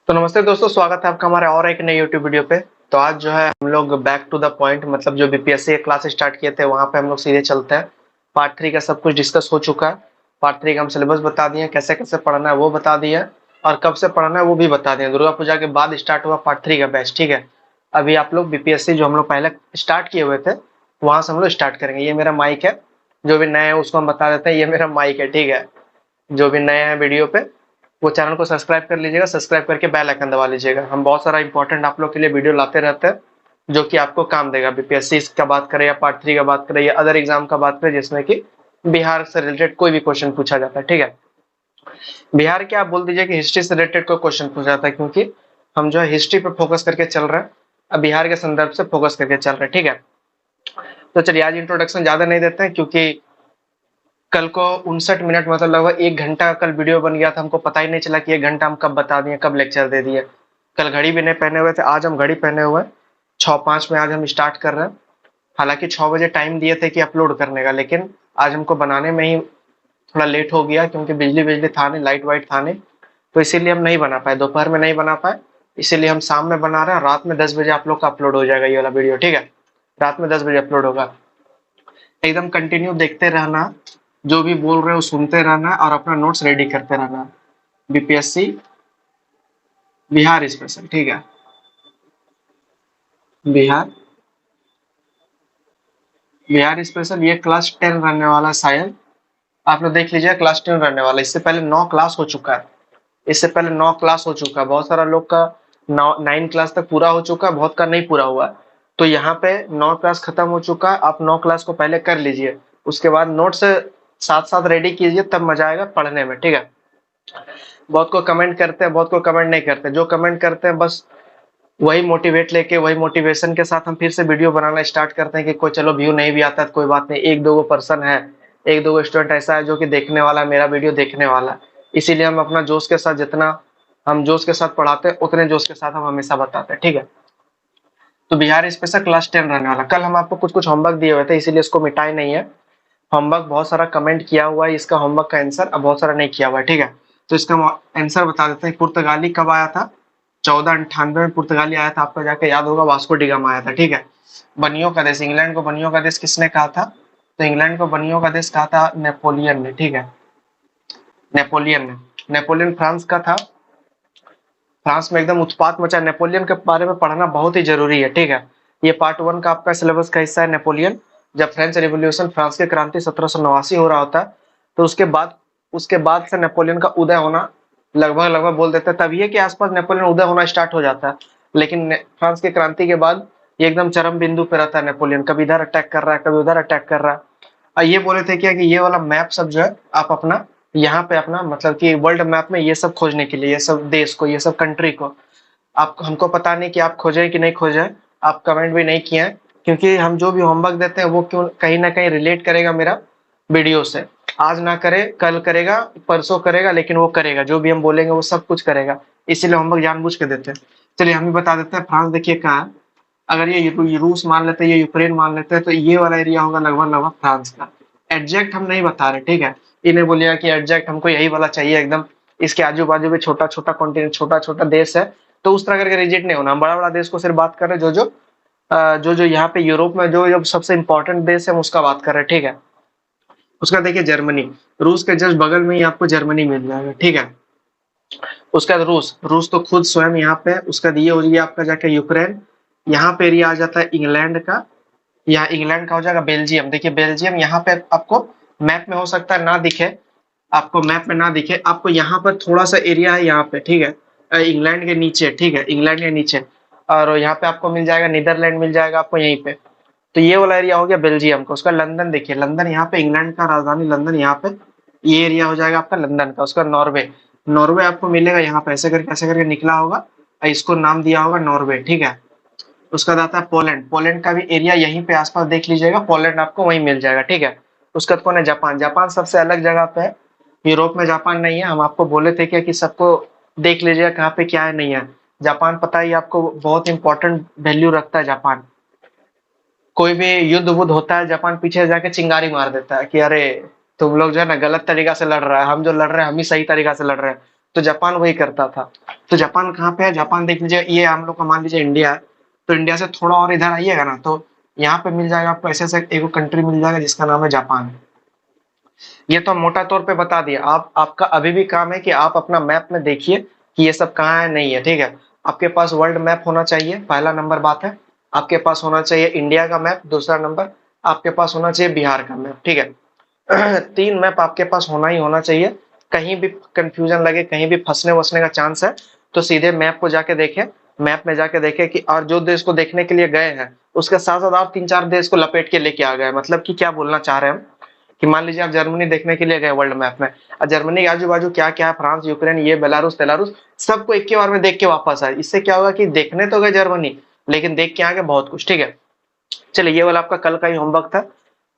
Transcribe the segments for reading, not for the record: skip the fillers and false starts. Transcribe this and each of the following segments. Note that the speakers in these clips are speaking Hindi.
तो नमस्ते दोस्तों, स्वागत है आपका हमारे और एक नए यूट्यूब वीडियो पे। तो आज जो है हम लोग बैक टू द पॉइंट, मतलब जो बीपीएससी क्लास स्टार्ट किए थे वहां पे हम लोग सीधे चलते हैं। पार्ट 3 का सब कुछ डिस्कस हो चुका है। पार्ट 3 का हम सिलेबस बता दिए, कैसे कैसे पढ़ना है वो बता दिए, और कब से पढ़ना है वो भी बता दिए। दुर्गा पूजा के बाद स्टार्ट हुआ पार्ट 3 का बैच, ठीक है। अभी आप लोग बीपीएससी जो हम लोग पहले स्टार्ट किए हुए थे वहां से हम लोग स्टार्ट करेंगे। ये मेरा माइक है, जो भी नया है उसको हम बता देते हैं, ये मेरा माइक है, ठीक है। जो भी नया है वीडियो पे वो चैनल को सब्सक्राइब कर लीजिएगा, सब्सक्राइब करके बेल आइकन दबा लीजिएगा। हम बहुत सारा इंपॉर्टेंट आप लोग के लिए वीडियो लाते रहते हैं जो कि आपको काम देगा। बीपीएससी का बात करें या पार्ट 3 का बात करें या अदर एग्जाम का बात करें जिसमें कि बिहार से रिलेटेड कोई भी क्वेश्चन पूछा जाता है, ठीक है। बिहार के आप बोल दीजिए कि हिस्ट्री से रिलेटेड कोई क्वेश्चन पूछा जाता है, क्योंकि हम जो है हिस्ट्री पे फोकस करके चल रहे हैं। अब बिहार के संदर्भ से फोकस करके चल रहे हैं, ठीक है। तो चलिए आज इंट्रोडक्शन ज्यादा नहीं देते हैं, क्योंकि कल को 59 मिनट मतलब लगभग 1 घंटा कल वीडियो बन गया था। हमको पता ही नहीं चला कि 1 घंटा हम कब बता दिए, कब लेक्चर दे दिए। कल घड़ी भी नहीं पहने हुए थे, आज हम घड़ी पहने हुए हैं। 6:05 में आज हम स्टार्ट कर रहे हैं। हालांकि 6 बजे टाइम दिए थे कि अपलोड करने का, लेकिन आज हमको बनाने में ही थोड़ा लेट हो गया, क्योंकि बिजली बिजली था नहीं, लाइट वाइट था नहीं। तो इसीलिए हम नहीं बना पाए, दोपहर में नहीं बना पाए। इसीलिए हम शाम में बना रहे हैं। रात में 10 बजे आप लोग का अपलोड हो जाएगा ये वाला वीडियो, ठीक है। रात में 10 बजे अपलोड होगा। एकदम कंटिन्यू देखते रहना, जो भी बोल रहे हो सुनते रहना और अपना नोट्स रेडी करते रहना। बीपीएससी बिहार स्पेशल, ठीक है। बिहार बिहार स्पेशल ये क्लास 10 रहने वाला शायद। आप लोग देख लीजिए, क्लास 10 रहने वाला। इससे पहले 9 क्लास हो चुका है। इससे पहले 9 क्लास हो चुका है। बहुत सारा लोग का 9 क्लास तक पूरा हो चुका है, बहुत का नहीं पूरा हुआ है। तो यहाँ पे 9 क्लास खत्म हो चुका है। आप 9 क्लास को पहले कर लीजिए, उसके बाद नोट्स साथ साथ रेडी कीजिए, तब मजा आएगा पढ़ने में, ठीक है। बहुत को कमेंट करते हैं, बहुत को कमेंट नहीं करते। जो कमेंट करते हैं बस वही मोटिवेट लेके, वही मोटिवेशन के साथ हम फिर से वीडियो बनाना स्टार्ट करते हैं कि कोई चलो व्यू नहीं भी आता तो कोई बात नहीं, एक दो पर्सन है, एक दो स्टूडेंट ऐसा है जो कि देखने वाला, मेरा वीडियो देखने वाला। इसीलिए हम अपना जोश के साथ, जितना हम जोश के साथ पढ़ाते हैं उतने जोश के साथ हम हमेशा बताते हैं, ठीक है। तो बिहार स्पेशल क्लास 10 रहने वाला। कल हम आपको कुछ कुछ होमवर्क दिए हुए थे, इसीलिए इसको मिटाए नहीं है। होमवर्क बहुत सारा कमेंट किया हुआ है, इसका होमवर्क का आंसर अब बहुत सारा नहीं किया हुआ है, ठीक है। तो इसका आंसर बता देते हैं। पुर्तगाली कब आया था? 1498 में पुर्तगाली आया था, आपको जाके याद होगा, वास्को डिगामा आया था, ठीक है। बनियों का देश, इंग्लैंड को बनियों का देश किसने कहा था? तो इंग्लैंड को बनियों का देश कहा था नेपोलियन ने, ठीक है। नेपोलियन ने। नेपोलियन फ्रांस का था। फ्रांस में एकदम उत्पात मचा। नेपोलियन के बारे में पढ़ना बहुत ही जरूरी है, ठीक है। ये पार्ट 1 का आपका सिलेबस का हिस्सा है। नेपोलियन, जब फ्रेंच रिवॉल्यूशन, फ्रांस की क्रांति 1789 हो रहा होता है, तो उसके बाद से नेपोलियन का उदय होना लगभग लगभग बोल देते हैं तभी के आसपास नेपोलियन उदय होना स्टार्ट हो जाता है। लेकिन फ्रांस की क्रांति के बाद ये एकदम चरम बिंदु पे रहता है नेपोलियन। कभी इधर अटैक कर रहा है, कभी उधर अटैक कर रहा है। और ये बोले थे क्या कि ये वाला मैप सब जो है आप अपना यहाँ पे अपना, मतलब कि वर्ल्ड मैप में ये सब खोजने के लिए, ये सब देश को, ये सब कंट्री को, आप, हमको पता नहीं कि आप खोजें कि नहीं खोजें। आप कमेंट भी नहीं किए हैं, क्योंकि हम जो भी होमवर्क देते हैं वो क्यों कहीं ना कहीं रिलेट करेगा मेरा वीडियो से। आज ना करे, कल करेगा, परसों करेगा, लेकिन वो करेगा। जो भी हम बोलेंगे वो सब कुछ करेगा। इसीलिए होमवर्क जानबूझ के देते हैं। चलिए हम भी बता देते हैं। फ्रांस देखिए कहाँ है। अगर ये रूस मान लेते हैं, ये यूक्रेन मान लेते हैं, तो ये वाला एरिया होगा लगभग लगभग फ्रांस का। एग्जैक्ट हम नहीं बता रहे, ठीक है। इन्हें बोलिएगा कि एग्जैक्ट हमको यही वाला चाहिए एकदम, इसके आजू बाजू में छोटा छोटा कॉन्टिनेंट, छोटा छोटा देश है, तो उस तरह करके रिजेक्ट नहीं होना। हम बड़ा बड़ा देश को सिर्फ बात कर रहे हैं, जो यहाँ पे यूरोप में जो जो सबसे इंपॉर्टेंट देश है हम उसका बात कर रहे हैं, ठीक है। उसका देखिए जर्मनी, रूस के जस्ट बगल में ही आपको जर्मनी मिल जाएगा, ठीक है। उसका रूस, रूस तो खुद स्वयं यहाँ पे। उसका ये हो गया आपका जाके यूक्रेन। यहाँ पे एरिया आ जाता है इंग्लैंड का। यहाँ इंग्लैंड का हो जाएगा बेल्जियम। देखिए बेल्जियम यहाँ पे आपको मैप में हो सकता है ना दिखे, आपको मैप में ना दिखे, आपको यहाँ पर थोड़ा सा एरिया है यहाँ पे, ठीक है। इंग्लैंड के नीचे, ठीक है, इंग्लैंड के नीचे। और यहाँ पे आपको मिल जाएगा नीदरलैंड, मिल जाएगा आपको यहीं पे। तो ये वाला एरिया हो गया बेल्जियम का। उसका लंदन देखिए, लंदन यहाँ पे, इंग्लैंड का राजधानी लंदन यहाँ पे। ये एरिया हो जाएगा आपका लंदन का। उसका नॉर्वे, नॉर्वे आपको मिलेगा यहाँ पे, ऐसे करके निकला होगा और इसको नाम दिया होगा नॉर्वे, ठीक है। उसका आता है पोलैंड। पोलैंड का भी एरिया यहीं पे आसपास देख लीजिएगा, पोलैंड आपको वहीं मिल जाएगा, ठीक है। उसका कौन है? जापान। जापान सबसे अलग जगह पे है, यूरोप में जापान नहीं है। हम आपको बोले थे क्या कि सबको देख लीजिएगा कहाँ पे क्या है, नहीं है। जापान पता ही आपको, बहुत इंपॉर्टेंट वैल्यू रखता है जापान। कोई भी युद्ध वुद्ध होता है, जापान पीछे जाके चिंगारी मार देता है कि अरे तुम लोग जो है ना गलत तरीका से लड़ रहा है, हम जो लड़ रहे हैं हम ही सही तरीका से लड़ रहे हैं। तो जापान वही करता था। तो जापान कहाँ पे है? जापान देख लीजिए, ये हम लोग का मान लीजिए इंडिया है, तो इंडिया से थोड़ा और इधर आइएगा ना, तो यहाँ पे मिल जाएगा आपको ऐसे ऐसे एक कंट्री मिल जाएगा जिसका नाम है जापान। ये तो मोटा तौर पे बता दिया। आप आपका अभी भी काम है कि आप अपना मैप में देखिए कि ये सब कहाँ है, नहीं है, ठीक है। आपके पास वर्ल्ड मैप होना चाहिए, पहला नंबर बात है। आपके पास होना चाहिए इंडिया का मैप, दूसरा नंबर आपके पास होना चाहिए बिहार का मैप, ठीक है। तीन मैप आपके पास होना ही होना चाहिए। कहीं भी कंफ्यूजन लगे, कहीं भी फंसने वसने का चांस है, तो सीधे मैप को जाके देखें। मैप में जाके देखें कि और जो देश को देखने के लिए गए हैं उसके साथ साथ आप तीन चार देश को लपेट के लेके आ गए। मतलब कि क्या बोलना चाह रहे हैं हम, कि मान लीजिए आप जर्मनी देखने के लिए गए वर्ल्ड मैप में, और जर्मनी के आजू बाजू क्या क्या है, फ्रांस, यूक्रेन, ये बेलारूस, तेलारूस, सबको एक के बार में देख के वापस आए। इससे क्या होगा कि देखने तो गए जर्मनी, लेकिन देख के आ गए बहुत कुछ, ठीक है। चलिए, ये वाला आपका कल का ही होमवर्क था,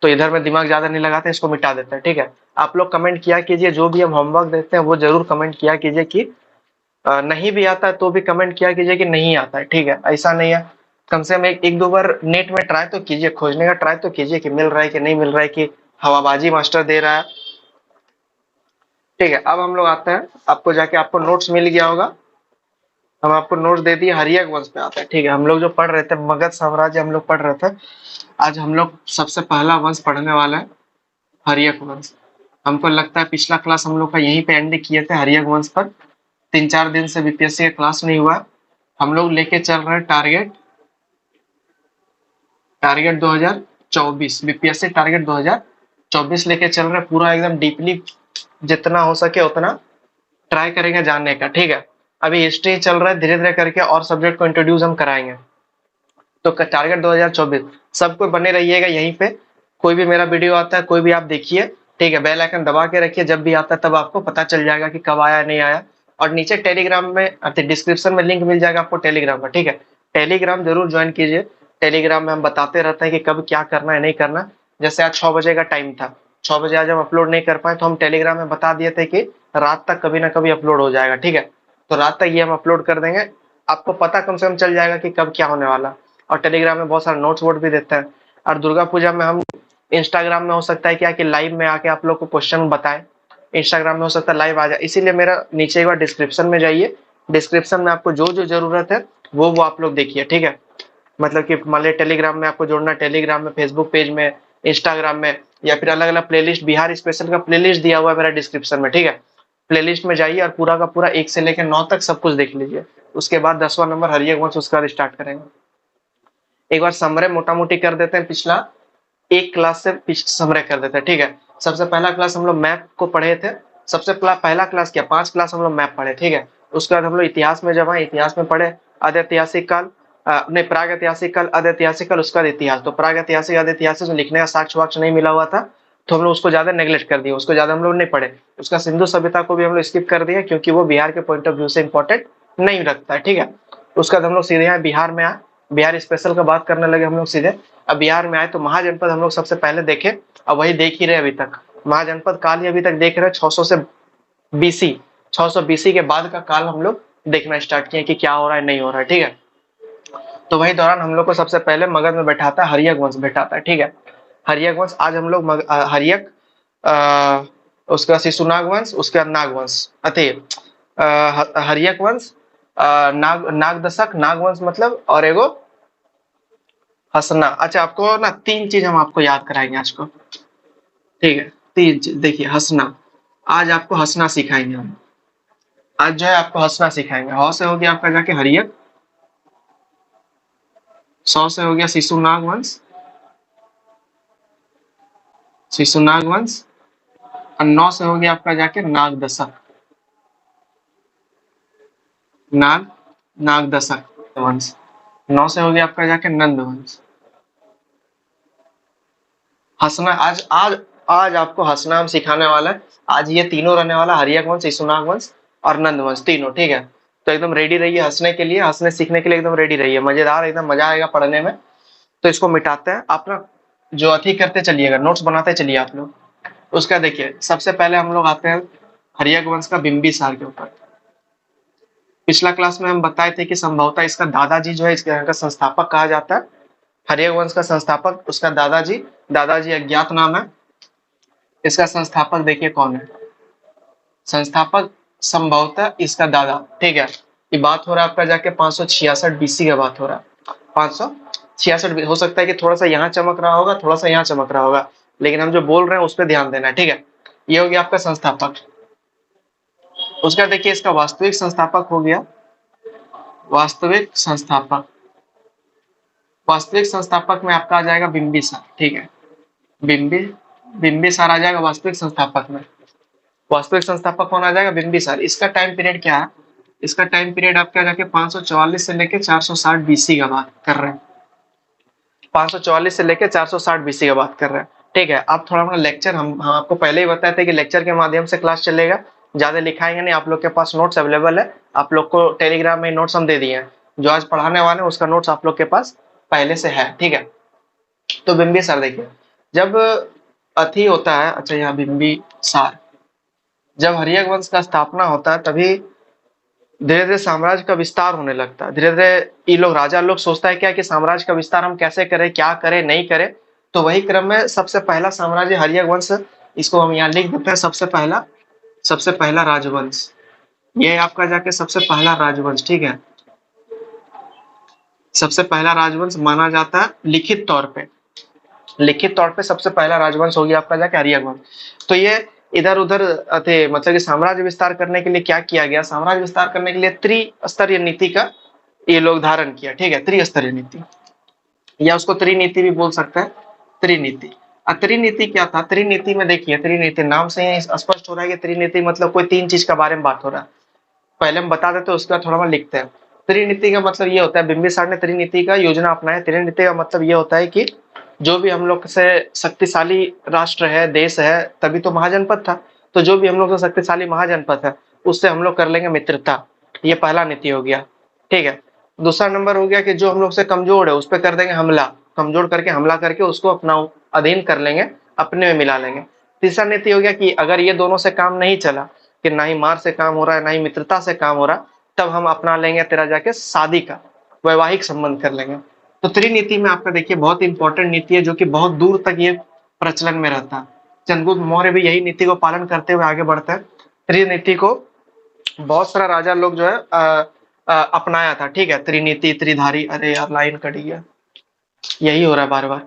तो इधर में दिमाग ज्यादा नहीं लगाते, इसको मिटा देते हैं, ठीक है। आप लोग कमेंट किया कीजिए, जो भी हम होमवर्क देते हैं वो जरूर कमेंट किया कीजिए कि नहीं भी आता है तो भी कमेंट किया कीजिए कि नहीं आता है, ठीक है। ऐसा नहीं है, कम से कम एक एक दो बार नेट में ट्राई तो कीजिए, खोजने का ट्राई तो कीजिए कि मिल रहा है कि नहीं मिल रहा है, कि हवाबाजी मास्टर दे रहा है, ठीक है। अब हम लोग आते हैं, आपको जाके आपको नोट्स मिल गया होगा, हम आपको नोट्स दे दिए, हरियक वंश पे आते हैं, ठीक है। हम लोग जो पढ़ रहे थे मगध साम्राज्य हम लोग पढ़ रहे थे, आज हम लोग सबसे पहला वंश पढ़ने वाला है हरियक वंश। हमको लगता है पिछला क्लास हम लोग का यहीं पे एंड किए थे हरियक वंश पर। तीन चार दिन से बीपीएससी का क्लास नहीं हुआ। हम लोग लेके चल रहे हैं टारगेट टारगेट 2024, बीपीएससी टारगेट 2024 लेके चल रहे हैं, पूरा एकदम डीपली जितना हो सके उतना ट्राई करेंगे जानने का, ठीक है। अभी हिस्ट्री चल रहा है, धीरे धीरे करके और सब्जेक्ट को इंट्रोड्यूस हम कराएंगे। तो टारगेट 2024, सबको बने रहिएगा यहीं पे। कोई भी मेरा वीडियो आता है कोई भी आप देखिए, ठीक है। बेल आइकन दबा के रखिए, जब भी आता है तब आपको पता चल जाएगा कि कब आया नहीं आया। और नीचे टेलीग्राम में डिस्क्रिप्शन में लिंक मिल जाएगा आपको टेलीग्राम का, ठीक है। टेलीग्राम जरूर ज्वाइन कीजिए। टेलीग्राम में हम बताते रहते हैं कि कब क्या करना है नहीं करना। जैसे आज 6 बजे का टाइम था, 6 बजे आज हम अपलोड नहीं कर पाए, तो हम टेलीग्राम में बता दिए थे कि रात तक कभी ना कभी अपलोड हो जाएगा, ठीक है। तो रात तक ये हम अपलोड कर देंगे, आपको पता कम से कम चल जाएगा कि कब क्या होने वाला। और टेलीग्राम में बहुत सारे नोट्स वोट भी देते हैं। और दुर्गा पूजा में हम इंस्टाग्राम में हो सकता है क्या कि लाइव में आके आप लोग को क्वेश्चन बताएं। इंस्टाग्राम में हो सकता है लाइव आ जाए, इसीलिए मेरा नीचे एक बार डिस्क्रिप्शन में जाइए। डिस्क्रिप्शन में आपको जो जो जरूरत है वो आप लोग देखिए, ठीक है। मतलब कि मान लिया टेलीग्राम में आपको जोड़ना, टेलीग्राम में, फेसबुक पेज में, इंस्टाग्राम में, या फिर अलग अलग प्लेलिस्ट, बिहार स्पेशल का प्लेलिस्ट दिया हुआ है मेरा डिस्क्रिप्शन में, ठीक है। प्लेलिस्ट में जाइए और पूरा का पूरा 1 से लेकर 9 तक सब कुछ देख लीजिए। उसके बाद 10वां नंबर हरियक वंश, उसके बाद स्टार्ट करेंगे। एक बार समरे मोटा मोटी कर देते हैं, पिछला एक क्लास से समरे कर देते हैं, ठीक है। सबसे पहला क्लास हम लोग मैप को पढ़े थे। सबसे पहला क्लास क्या, 5 क्लास हम लोग मैप पढ़े, ठीक है। उसके बाद हम लोग इतिहास में जब आए, इतिहास में पढ़े आद्य ऐतिहासिक काल, नहीं, प्राग ऐतिहासिक काल, आद्य ऐतिहासिक काल, उसका इतिहास। तो प्राग ऐतिहासिक आद्य ऐतिहासिक में लिखने का साक्ष्य वाक्ष नहीं मिला हुआ था, तो हम लोग उसको ज्यादा नेग्लेक्ट कर दिया, उसको ज्यादा हम लोग नहीं पढ़े। उसका सिंधु सभ्यता को भी हम लोग स्किप कर दिया, क्योंकि वो बिहार के पॉइंट ऑफ व्यू से इंपॉर्टेंट नहीं रखता है, ठीक है। उसके बाद हम लोग सीधे यहाँ बिहार में आए, बिहार स्पेशल का बात करने लगे हम लोग सीधे। अब बिहार में आए तो महाजनपद हम लोग सबसे पहले देखे, और वही देख ही रहे अभी तक। महाजनपद काल ही अभी तक देख रहे हैं, 600 से बीसी, 600 बीसी के बाद का काल हम लोग देखना स्टार्ट किए कि क्या हो रहा है नहीं हो रहा है, ठीक है। तो वही दौरान हम लोग को सबसे पहले मगध में बैठाता है, हरियक वंश बैठाता है, ठीक है। हरियक वंश आज हम लोग हरियक, उसका शिशुनाग वंश, उसके बाद नाग वंश, अति हरियक वंश, नाग दशक, नाग वंश मतलब, और एगो हंसना। अच्छा, आपको ना 3 चीज हम आपको याद कराएंगे आज को, ठीक है। 3 चीज देखिए, हंसना, आज आपको हंसना सिखाएंगे हम। आज जो है आपको हंसना सिखाएंगे। हौ से हो गया आपका जाके हरियक, सौ से हो गया शिशुनाग वंश, शिशुनाग वंश, और 9 से हो गया आपका जाके नाग दशक, नाग नाग दशक वंश। 9 से हो गया आपका जाके नंद वंश। हंसना आज आज आज आपको हंसना हम सिखाने वाला है। आज ये तीनों रहने वाला, हरियक वंश, शिशुनाग वंश और नंद वंश, तीनों, ठीक है। तो एकदम रेडी रहिए हंसने के लिए, हंसने सीखने के लिए एकदम रेडी रहिए। मजेदार, एकदम मजा आएगा पढ़ने में। तो इसको मिटाते हैं, आप ना जो अथी करते चलिएगा, नोट्स बनाते चलिए आप लोग। उसका देखिए, सबसे पहले हम लोग आते हैं हरियक वंश का बिंबिसार के ऊपर। पिछला क्लास में हम बताए थे कि संभवतः इसका दादाजी जो है, इसके यहाँ का संस्थापक कहा जाता है। हरियक वंश का संस्थापक उसका दादाजी, दादाजी अज्ञात नाम है। इसका संस्थापक देखिए कौन है। संस्थापक संभवतः इसका दादा, ठीक है। ये बात हो रहा है आपका जाके 566 बीसी का बात हो रहा है। 566 हो सकता है कि थोड़ा सा यहाँ चमक रहा होगा, थोड़ा सा यहाँ चमक रहा होगा, लेकिन हम जो बोल रहे हैं उस पर ध्यान देना है, ठीक है। ये हो गया आपका संस्थापक। उसका देखिए इसका वास्तविक संस्थापक हो गया, वास्तविक संस्थापक। वास्तविक संस्थापक में आपका आ जाएगा बिंबिसार, ठीक है। बिंबी बिंबिसार आ जाएगा वास्तविक संस्थापक में। वास्तविक संस्थापक कौन आ जाएगा? बिंबिसार। इसका टाइम पीरियड क्या है? इसका टाइम पीरियड आपका जाके 544 से लेके 460 बीसी का बात कर रहे हैं। 544 से लेके 460 बीसी का बात कर रहे हैं, ठीक है। अब थोड़ा अपना लेक्चर हम आपको पहले ही बताए थे कि लेक्चर के माध्यम से क्लास चलेगा, ज्यादा लिखाएंगे नहीं। आप लोग के पास नोट्स अवेलेबल है, आप लोग को टेलीग्राम में नोट्स हम दे दिए हैं। जो आज पढ़ाने वाले हैं उसका नोट्स आप लोग के पास पहले से है, ठीक है। तो बिंबिसार देखिए, जब अथी होता है, अच्छा यहाँ बिंबिसार, जब हर्यक वंश का स्थापना होता है तभी धीरे धीरे साम्राज्य का विस्तार होने लगता है। धीरे धीरे ये लोग राजा लोग सोचता है क्या कि साम्राज्य का विस्तार हम कैसे करें, क्या करें, नहीं करें। तो वही क्रम में सबसे पहला साम्राज्य हर्यक वंश, इसको हम यहाँ लिख देते हैं, सबसे पहला राजवंश। ये आपका जाके सबसे पहला राजवंश, ठीक है। सबसे पहला राजवंश माना जाता है लिखित तौर पे, लिखित तौर पे सबसे पहला राजवंश हो गया आपका जाके हर्यक वंश। तो ये इधर उधर थे, मतलब कि साम्राज्य विस्तार करने के लिए क्या किया गया? साम्राज्य विस्तार करने के लिए त्रिस्तरीय नीति का ये लोग धारण किया, ठीक है। त्रिस्तरीय नीति, या उसको त्रिनीति भी बोल सकते हैं, त्रिनीति। त्रिनीति क्या था? त्रिनीति में देखिए, त्रिनीति नाम से ही स्पष्ट हो रहा है कि त्रिनीति मतलब कोई तीन चीज का बारे में बात हो रहा है। पहले हम बता देते हैं, उसके बाद थोड़ा बहुत लिखते हैं। त्रिनीति का मतलब ये होता है, बिंबिसार ने त्रिनीति का योजना अपनाया। त्रिनीति का मतलब ये होता है कि जो भी हम लोग से शक्तिशाली राष्ट्र है, देश है, तभी तो महाजनपद था, तो जो भी हम लोग से शक्तिशाली महाजनपद है उससे हम लोग कर लेंगे मित्रता। ये पहला नीति हो गया, ठीक है। दूसरा नंबर हो गया कि जो हम लोग से कमजोर है उस पर कर देंगे हमला, कमजोर करके हमला करके उसको अपना अधीन कर लेंगे, अपने में मिला लेंगे। तीसरा नीति हो गया कि अगर ये दोनों से काम नहीं चला, कि ना ही मार से काम हो रहा है ना ही मित्रता से काम हो रहा, तब हम अपना लेंगे तेरा जाके शादी का, वैवाहिक संबंध कर लेंगे। तो त्रिनीति में आपका देखिए बहुत इंपॉर्टेंट नीति है, जो कि बहुत दूर तक ये प्रचलन में रहता है। चंद्रगुप्त मौर्य भी यही नीति को पालन करते हुए आगे बढ़ते हैं। त्रिनीति को बहुत सारा राजा लोग जो है अपनाया था, ठीक है। त्रिनीति त्रिधारी, अरे यार लाइन कट गया, यही हो रहा है बार बार।